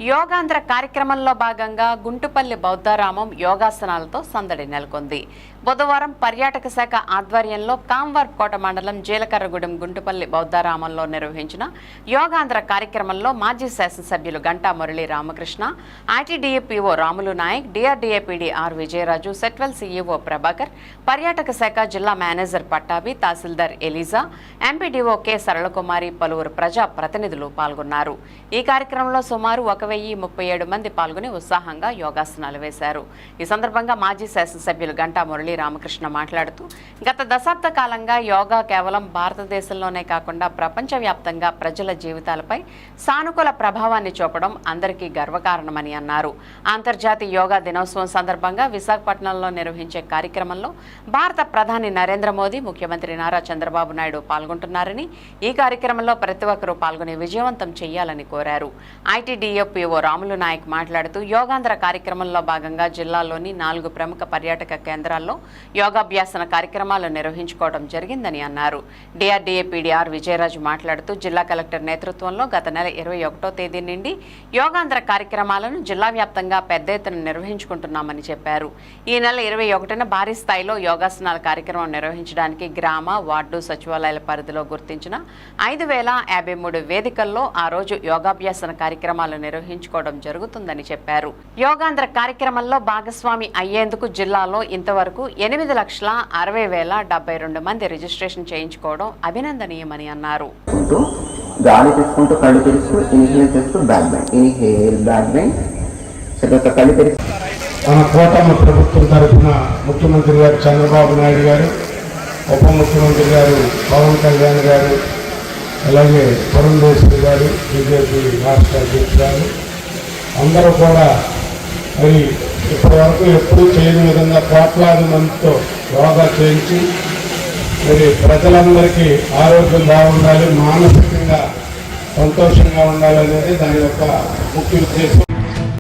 యోగాంధ్ర కార్యక్రమంలో భాగంగా గుంటుపల్లి బౌద్ధరామం యోగాసనాలతో సందడి నెలకొంది. బుధవారం పర్యాటక శాఖ ఆధ్వర్యంలో కాంవర్కోట మండలం జీలకర్రగూడెం గుంటుపల్లి బౌద్ధరామంలో నిర్వహించిన యోగాంధ్ర కార్యక్రమంలో మాజీ శాసనసభ్యులు Ganta Murali Ramakrishna, ITDA PO Ramulu Nayak, DRDA PD R Vijayaraju, SETWEL CEO Prabhakar, పర్యాటక శాఖ జిల్లా మేనేజర్ పట్టాభి, తహసీల్దార్ ఎలిజా, ఎంపీడీఓ కె సరళకుమారి, పలువురు ప్రజా ప్రతినిధులు పాల్గొన్నారు. ఈ కార్యక్రమంలో సుమారు 1037 మంది పాల్గొని ఉత్సాహంగా యోగాసనాలు వేశారు. ఈ సందర్భంగా మాజీ శాసనసభ్యులు గంటా మురళీ రామకృష్ణ మాట్లాడుతూ, గత దశాబ్ద కాలంగా యోగా కేవలం భారతదేశంలోనే కాకుండా ప్రపంచవ్యాప్తంగా ప్రజల జీవితాలపై సానుకూల ప్రభావాన్ని చూపడం అందరికీ గర్వకారణమని అన్నారు. అంతర్జాతీయ యోగా దినోత్సవం సందర్భంగా విశాఖపట్నంలో నిర్వహించే కార్యక్రమంలో భారత ప్రధాని నరేంద్ర మోదీ, ముఖ్యమంత్రి నారా చంద్రబాబు నాయుడు పాల్గొంటున్నారని, ఈ కార్యక్రమంలో ప్రతి ఒక్కరూ పాల్గొని విజయవంతం చేయాలని కోరారు. ఐటీడీఏ పీఓ రాములు నాయక్ మాట్లాడుతూ, యోగాంధ్ర కార్యక్రమంలో భాగంగా జిల్లాలోని 4 ప్రముఖ పర్యాటక కేంద్రాల్లో యోగాభ్యాసన కార్యక్రమాలు నిర్వహించుకోవడం జరిగిందని అన్నారు. డిఆర్డీఏ పీడీ ఆర్ విజయరాజు మాట్లాడుతూ, జిల్లా కలెక్టర్ నేతృత్వంలో గత నెల 21వ తేదీ నుండి యోగాంధ్ర కార్యక్రమాలను జిల్లా వ్యాప్తంగా పెద్ద ఎత్తున నిర్వహించుకుంటున్నామని చెప్పారు. ఈ నెల 21న భారీ స్థాయిలో యోగాసనాల కార్యక్రమం నిర్వహించడానికి గ్రామ, వార్డు సచివాలయాల పరిధిలో గుర్తించిన 5053 వేదికల్లో ఆ రోజు యోగాభ్యాసన కార్యక్రమాలు నిర్వహించుకోవడం జరుగుతుందని చెప్పారు. యోగాంధ్ర కార్యక్రమంలో భాగస్వామి అయ్యేందుకు జిల్లాలో ఇంతవరకు 8,60,072 మంది రిజిస్ట్రేషన్ చేయించుకోవడం అభినందనీయమని అన్నారు. గాలి తీసుకుంటూ కళ్ళు తెరుస్తూ ఇన్హేల్ చేస్తూ back bend, inhale back bend, కళ్ళు తెరుస్తూ. మన కోటమ్మ ప్రభుత్వం తరఫున ముఖ్యమంత్రి గారు చంద్రబాబు నాయుడు గారు, ఉప ముఖ్యమంత్రి గారు పవన్ కళ్యాణ్ గారు, అలాగే పురంధేశ్వరి గారు, బీజేపీ రాష్ట్ర అధ్యక్షురాలు అందరూ కూడా మరి ఇప్పటివరకు ఎప్పుడూ చేయని విధంగా కోట్లాది మందితో యోగా చేయించి మరి ప్రజలందరికీ ఆరోగ్యం బాగుండాలి, మానసికంగా సంతోషంగా ఉండాలనేది దాని యొక్క ముఖ్య ఉద్దేశం.